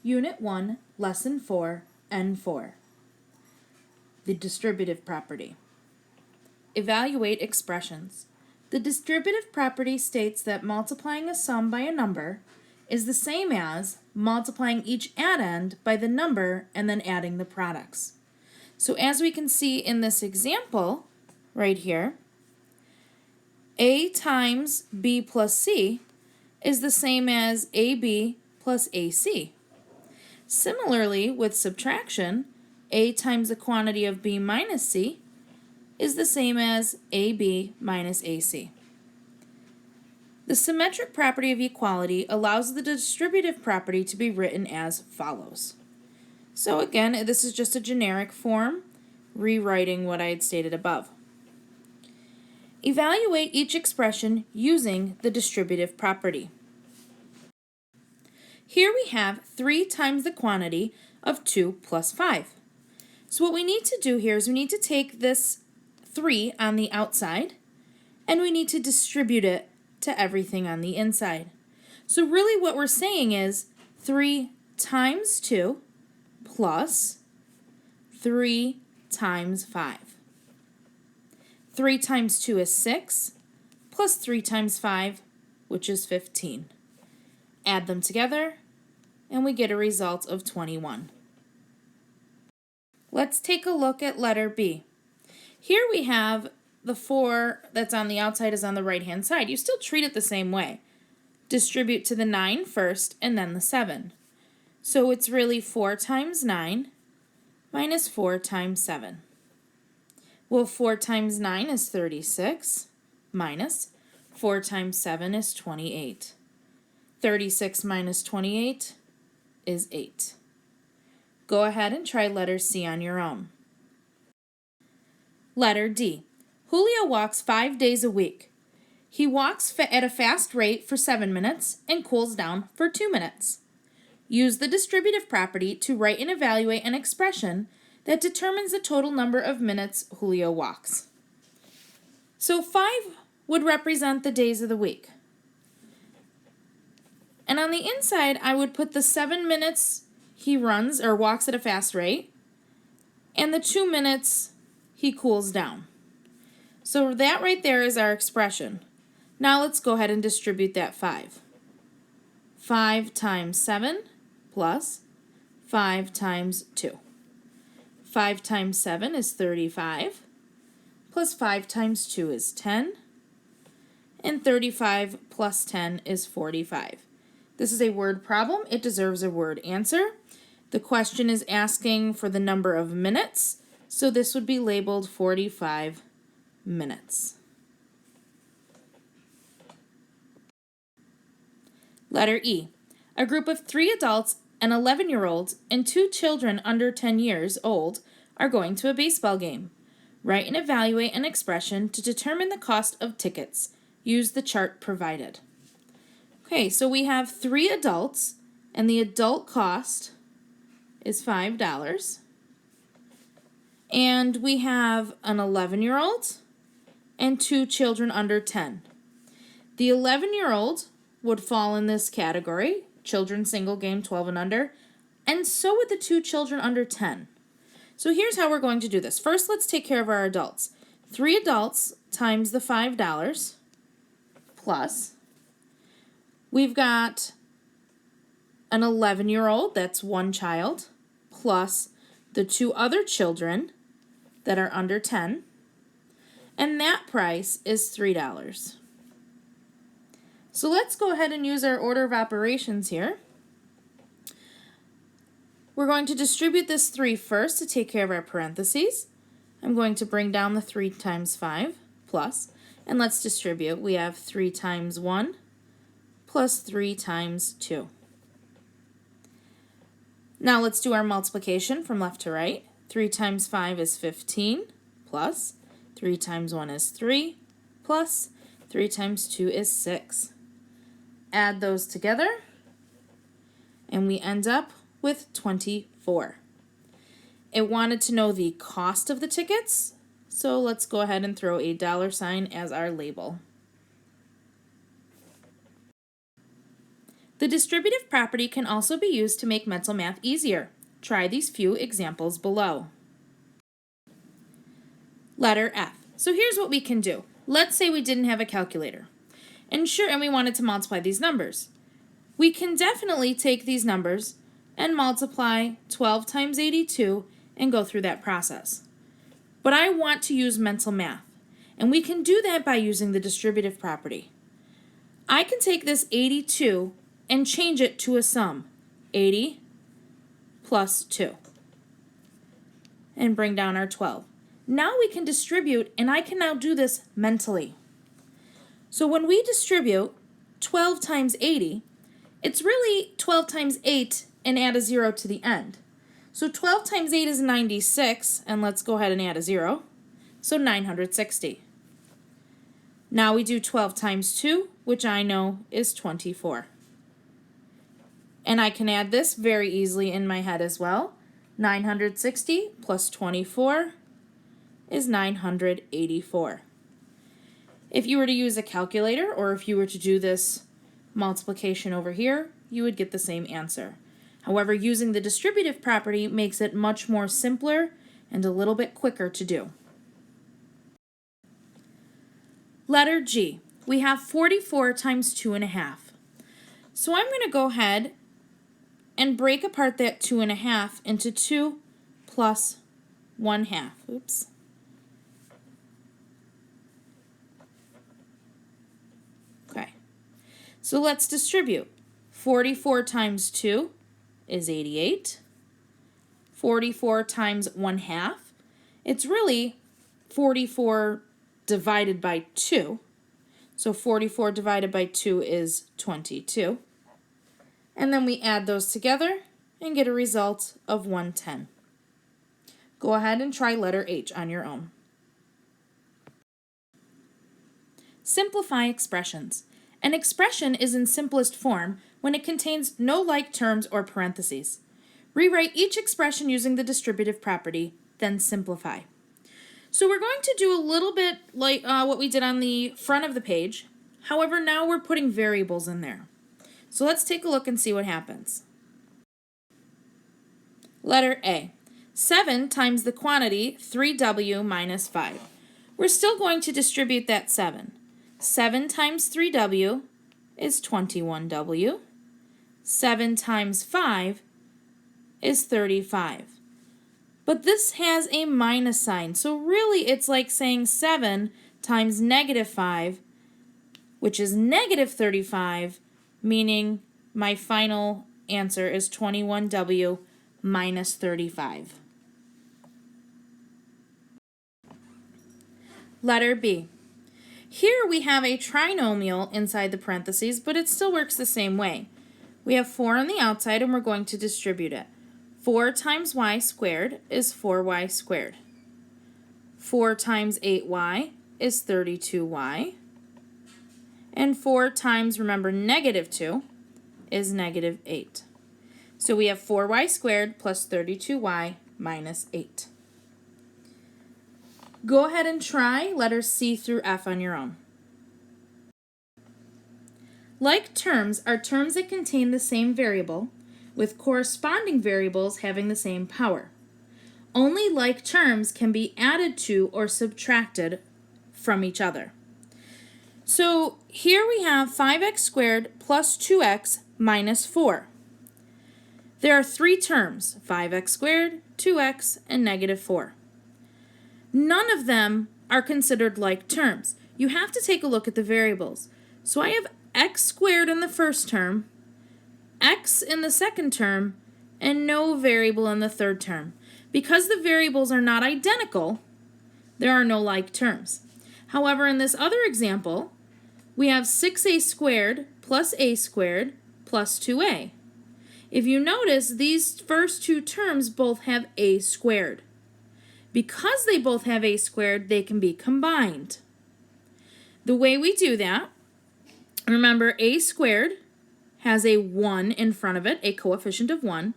Unit 1, Lesson 4, N4. The distributive property. Evaluate expressions. The distributive property states that multiplying a sum by a number is the same as multiplying each addend by the number and then adding the products. So as we can see in this example right here, A times B plus C is the same as AB plus AC. Similarly, with subtraction, A times the quantity of B minus C is the same as AB minus AC. The symmetric property of equality allows the distributive property to be written as follows. So again, this is just a generic form, rewriting what I had stated above. Evaluate each expression using the distributive property. Here we have 3 times the quantity of 2 plus 5. So what we need to do here is we need to take this 3 on the outside and we need to distribute it to everything on the inside. So really what we're saying is 3 times 2 plus 3 times 5. 3 times 2 is 6 plus 3 times 5, which is 15. Add them together and we get a result of 21. Let's take a look at letter B. Here we have the 4 that's on the outside is on the right hand side. You still treat it the same way. Distribute to the 9 first and then the 7. So it's really 4 times 9 minus 4 times 7. Well, 4 times 9 is 36 minus 4 times 7 is 28. 36 minus 28 is 8. Go ahead and try letter C on your own. Letter D. Julio walks 5 days a week. He walks at a fast rate for 7 minutes and cools down for 2 minutes. Use the distributive property to write and evaluate an expression that determines the total number of minutes Julio walks. So 5 would represent the days of the week. And on the inside, I would put the 7 minutes he runs or walks at a fast rate and the 2 minutes he cools down. So that right there is our expression. Now let's go ahead and distribute that 5. 5 times 7 plus 5 times 2. 5 times 7 is 35, plus 5 times 2 is 10, and 35 plus 10 is 45. This is a word problem. It deserves a word answer. The question is asking for the number of minutes, so this would be labeled 45 minutes. Letter E. A group of 3 adults, an 11-year-old, and 2 children under 10 years old are going to a baseball game. Write and evaluate an expression to determine the cost of tickets. Use the chart provided. Okay, so we have 3 adults, and the adult cost is $5. And we have an 11-year-old and 2 children under 10. The 11-year-old would fall in this category, children single game 12 and under, and so would the 2 children under 10. So here's how we're going to do this. First, let's take care of our adults. 3 adults times the $5 plus, we've got an 11-year-old, that's 1 child, plus the 2 other children that are under 10, and that price is $3. So let's go ahead and use our order of operations here. We're going to distribute this 3 first to take care of our parentheses. I'm going to bring down the 3 times 5 plus, and let's distribute. We have 3 times 1 plus 3 times 2. Now let's do our multiplication from left to right. 3 times 5 is 15 plus 3 times 1 is 3 plus 3 times 2 is 6. Add those together and we end up with 24. It wanted to know the cost of the tickets, so let's go ahead and throw a $sign as our label. The distributive property can also be used to make mental math easier. Try these few examples below. Letter F. So here's what we can do. Let's say we didn't have a calculator. And we wanted to multiply these numbers. We can definitely take these numbers and multiply 12 times 82 and go through that process. But I want to use mental math. And we can do that by using the distributive property. I can take this 82 and change it to a sum. 80 plus 2. And bring down our 12. Now we can distribute, and I can now do this mentally. So when we distribute 12 times 80, it's really 12 times 8 and add a 0 to the end. So 12 times 8 is 96, and let's go ahead and add a 0. So 960. Now we do 12 times 2, which I know is 24. And I can add this very easily in my head as well. 960 plus 24 is 984. If you were to use a calculator, or if you were to do this multiplication over here, you would get the same answer. However, using the distributive property makes it much more simpler and a little bit quicker to do. Letter G. We have 44 times 2.5. So I'm going to go ahead and break apart that 2.5 into 2 plus 1/2. Oops. Okay. So let's distribute. 44 times 2 is 88. 44 times 1/2. It's really 44 divided by 2. So 44 divided by 2 is 22. And then we add those together and get a result of 110. Go ahead and try letter H on your own. Simplify expressions. An expression is in simplest form when it contains no like terms or parentheses. Rewrite each expression using the distributive property, then simplify. So we're going to do a little bit like what we did on the front of the page. However, now we're putting variables in there. So let's take a look and see what happens. Letter A. 7 times the quantity 3W minus 5. We're still going to distribute that 7. 7 times 3W is 21W. 7 times 5 is 35. But this has a minus sign, so really it's like saying 7 times negative 5, which is negative 35, meaning my final answer is 21W minus 35. Letter B. Here we have a trinomial inside the parentheses, but it still works the same way. We have 4 on the outside and we're going to distribute it. 4 times y squared is 4y squared. 4 times 8y is 32y. And 4 times, remember, negative 2 is negative 8. So we have 4y squared plus 32y minus 8. Go ahead and try letters C through F on your own. Like terms are terms that contain the same variable, with corresponding variables having the same power. Only like terms can be added to or subtracted from each other. So here we have 5x squared plus 2x minus 4. There are 3 terms, 5x squared, 2x, and negative 4. None of them are considered like terms. You have to take a look at the variables. So I have x squared in the first term, x in the second term, and no variable in the third term. Because the variables are not identical, there are no like terms. However, in this other example, we have 6a squared plus a squared plus 2a. If you notice, these first 2 terms both have a squared. Because they both have a squared, they can be combined. The way we do that, remember a squared has a 1 in front of it, a coefficient of 1.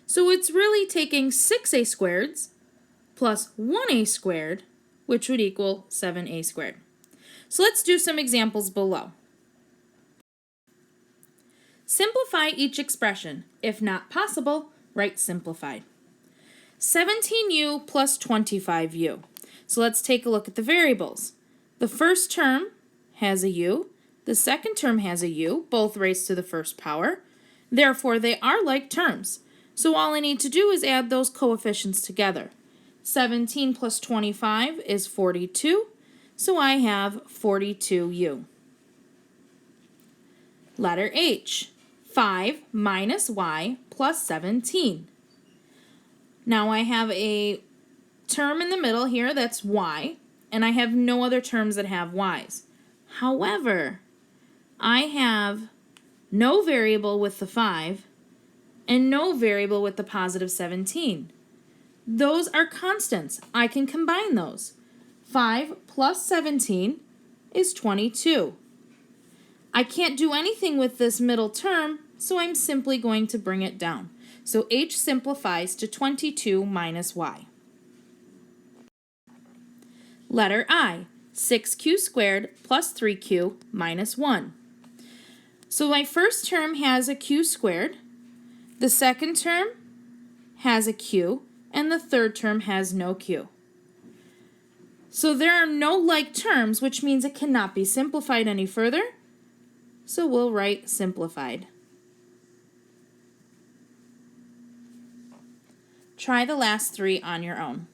So it's really taking 6a squareds plus 1a squared, which would equal 7a squared. So let's do some examples below. Simplify each expression. If not possible, write simplified. 17u plus 25u. So let's take a look at the variables. The first term has a u. The second term has a u, both raised to the first power. Therefore, they are like terms. So all I need to do is add those coefficients together. 17 plus 25 is 42. So I have 42u. Letter H. 5 minus y plus 17. Now I have a term in the middle here that's y, and I have no other terms that have y's. However, I have no variable with the 5 and no variable with the positive 17. Those are constants. I can combine those. 5 plus 17 is 22. I can't do anything with this middle term, so I'm simply going to bring it down. So h simplifies to 22 minus y. Letter I, 6q squared plus 3q minus 1. So my first term has a q squared, the second term has a q, and the third term has no q. So there are no like terms, which means it cannot be simplified any further. So we'll write simplified. Try the last three on your own.